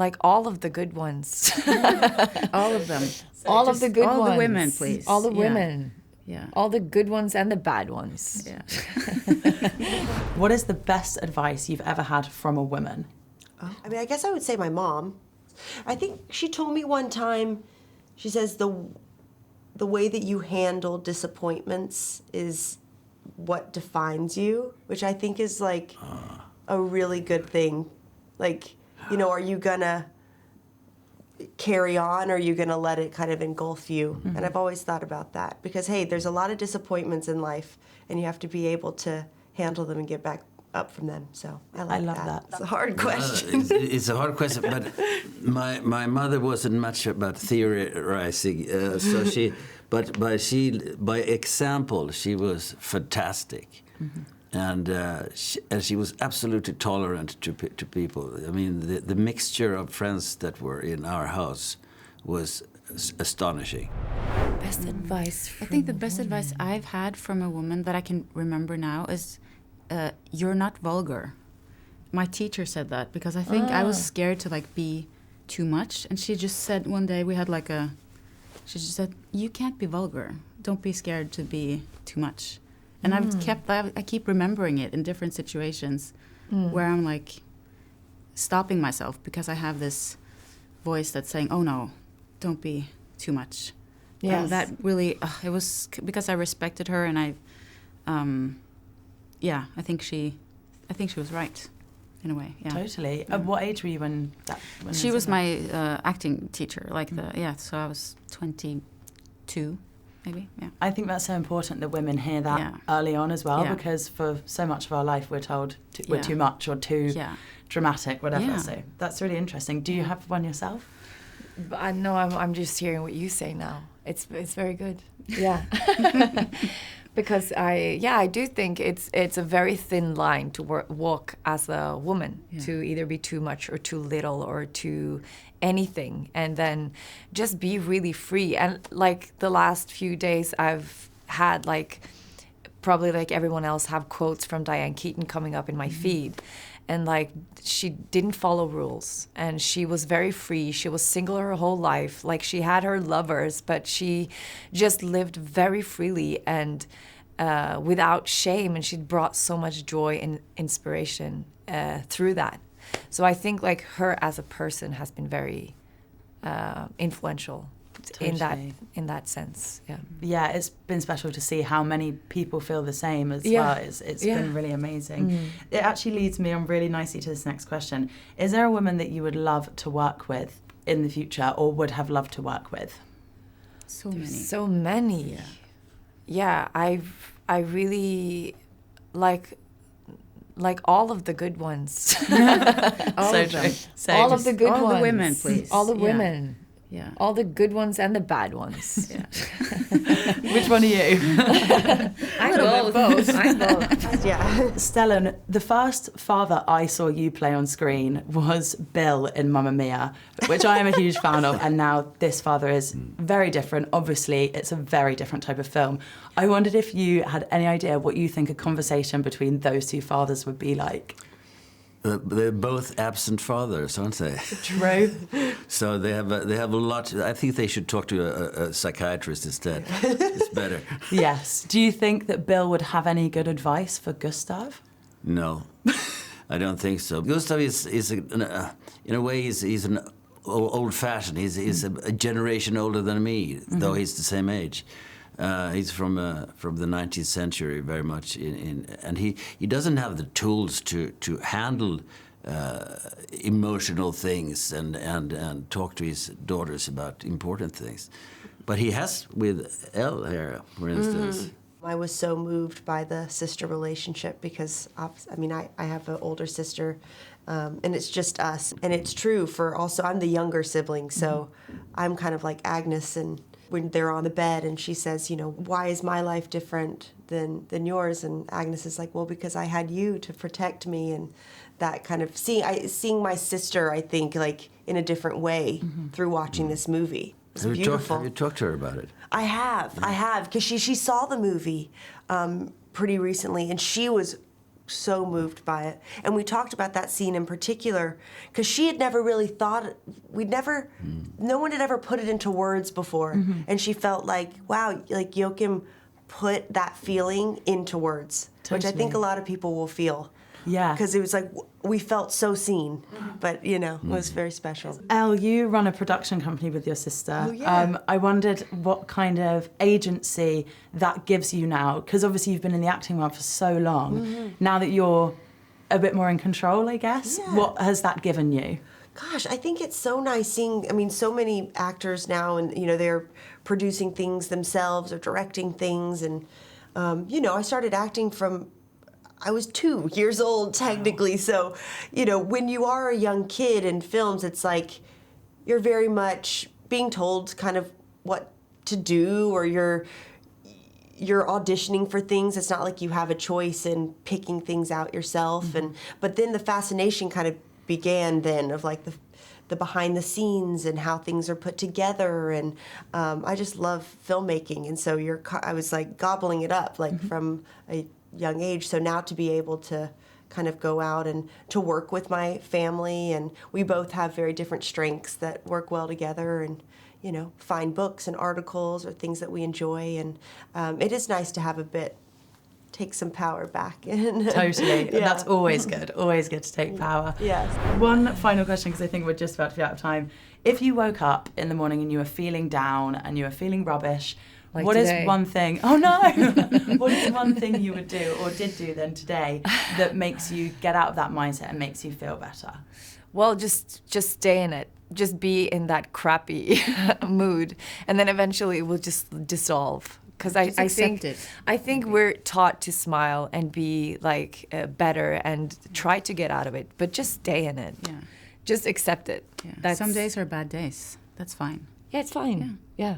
like all of the good ones. All of them. All of the good ones. All the women, please. All the women. Yeah. All the good ones and the bad ones. Yeah. What is the best advice you've ever had from a woman? I mean, I guess I would say my mom. I think she told me one time, she says the way that you handle disappointments is what defines you, which I think is like a really good thing. Like, you know, are you gonna carry on, or are you gonna let it kind of engulf you? Mm-hmm. And I've always thought about that because, hey, there's a lot of disappointments in life and you have to be able to handle them and get back up from them. So I love that. It's a hard question. It's a hard question, but my mother wasn't much about theorizing, so she, but she, by example, she was fantastic, and she was absolutely tolerant to people. I mean, the mixture of friends that were in our house was astonishing. Best advice. I think the best advice I've had from a woman that I can remember now is, you're not vulgar. My teacher said that because I think I was scared to like be too much, and she just said one day she just said, you can't be vulgar. Don't be scared to be too much. And I keep remembering it in different situations where I'm like stopping myself because I have this voice that's saying, oh no, don't be too much. Yeah, that really it was because I respected her, and I think she was right, in a way. Yeah. Totally. At what age were you when she was my acting teacher? So I was 22, maybe. Yeah. I think that's so important that women hear that early on as well, because for so much of our life we're told we're too much or too dramatic, whatever. Yeah. So that's really interesting. Do you have one yourself? I know I'm just hearing what you say now. It's very good. Yeah. Because I do think it's a very thin line to walk as a woman, to either be too much or too little or too anything, and then just be really free. And like the last few days I've had, like, probably like everyone else, have quotes from Diane Keaton coming up in my feed. And like, she didn't follow rules, and she was very free. She was single her whole life. Like, she had her lovers, but she just lived very freely and without shame. And she brought so much joy and inspiration through that. So I think like her as a person has been very influential. Totally. in that sense. Yeah, it's been special to see how many people feel the same as well. It's been really amazing. It actually leads me on really nicely to this next question. Is there a woman that you would love to work with in the future, or would have loved to work with? So many. Yeah, I really like all of the good ones. All of them. All of the good ones. All the women, please. All the women. Yeah. All the good ones and the bad ones. Yeah. Which one are you? I'm both. I'm both. Yeah. Stellan, the first father I saw you play on screen was Bill in Mamma Mia, which I am a huge fan of, and now this father is very different. Obviously, it's a very different type of film. I wondered if you had any idea what you think a conversation between those two fathers would be like. They're both absent fathers, aren't they? True. So they have a lot. I think they should talk to a psychiatrist instead. It's better. Yes. Do you think that Bill would have any good advice for Gustav? No, I don't think so. Gustav is in a way he's an old-fashioned. He's a generation older than me, though he's the same age. He's from the 19th century, very much, and he doesn't have the tools to handle emotional things and talk to his daughters about important things. But he has with Elle here, for instance. I was so moved by the sister relationship because, I have an older sister, and it's just us. And it's true for also, I'm the younger sibling, so I'm kind of like Agnes, and when they're on the bed and she says, you know, why is my life different than yours? And Agnes is like, well, because I had you to protect me. And that kind of seeing my sister, I think, like in a different way through watching this movie. It's beautiful. Have you talked to her about it? I have, because she saw the movie pretty recently, and she was so moved by it. And we talked about that scene in particular because she had never really thought, no one had ever put it into words before. And she felt like, wow, like Joachim put that feeling into words, which I think a lot of people will feel. Yeah. Because it was like, we felt so seen, but, you know, it was very special. Elle, you run a production company with your sister. Oh, yeah. I wondered what kind of agency that gives you now, because obviously you've been in the acting world for so long. Now that you're a bit more in control, I guess, what has that given you? Gosh, I think it's so nice seeing, I mean, so many actors now, and, you know, they're producing things themselves or directing things. And, you know, I started acting from, I was 2 years old, technically. So, you know, when you are a young kid in films, it's like you're very much being told kind of what to do, or you're auditioning for things. It's not like you have a choice in picking things out yourself. But then the fascination kind of began then of like the behind the scenes and how things are put together. And I just love filmmaking. And so I was like gobbling it up like from a young age. So now to be able to kind of go out and to work with my family, and we both have very different strengths that work well together, and, you know, find books and articles or things that we enjoy. And it is nice to have take some power back. Totally. That's always good. Always good to take power. Yes. One final question, because I think we're just about to be out of time. If you woke up in the morning and you were feeling down and you were feeling rubbish, like what today. is one thing? Oh no! What is one thing you would do or did do then today that makes you get out of that mindset and makes you feel better? Well, just stay in it. Just be in that crappy mood, and then eventually it will just dissolve. Because I think we're taught to smile and be like better and try to get out of it, but just stay in it. Yeah. Just accept it. Yeah. Some days are bad days. That's fine. Yeah, it's fine. Yeah.